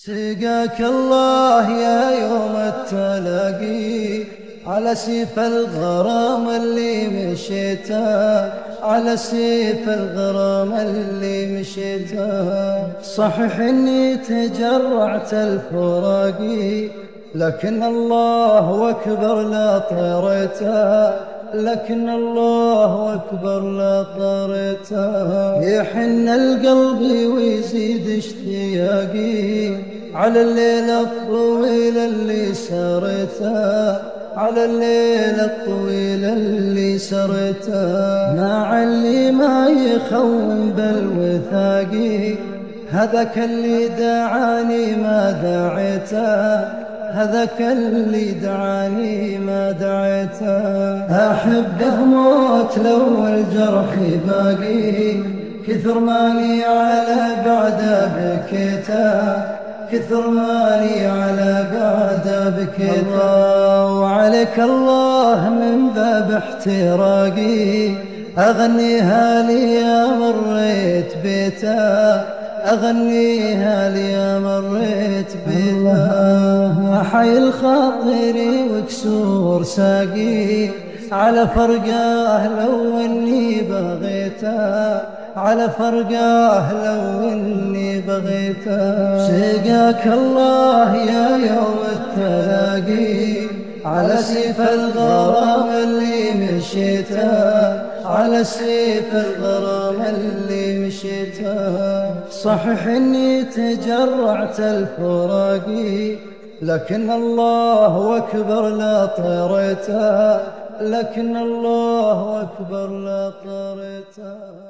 سقاك الله يا يوم التلاقي على سيف الغرام اللي مشيته، على سيف الغرام اللي مشيته. صحيح اني تجرعت الفراقي، لكن الله اكبر لا طريته، لكن الله اكبر لا طريته. يحن القلب ويزيد اشتياقي على الليل الطويل اللي سرته، على الليل الطويل اللي سرته. مع اللي ما يخون بالوثاقي، هذاك اللي دعاني ما دعيته، هذاك اللي دعاني ما دعيته. أحبه موت لو الجرح باقي، كثر مالي على بعده بكيته، كثر مالي على بعده بكيته. وعليك الله من باب احتراقي، أغنيها لي يا مريت بيته، أغنيها لي يا مريت بيته. أحي الخاطر وكسور ساقي على فرقاه لو اني بغيته، على فرقاه لو اني بغيته. سقاك الله يا يوم التلاقي على سيف الغرام اللي مشيته، على سيف الغرام اللي مشيته. صحيح اني تجرعت الفراقي، لكن الله اكبر لا طريته، لكن الله اكبر لا طريته.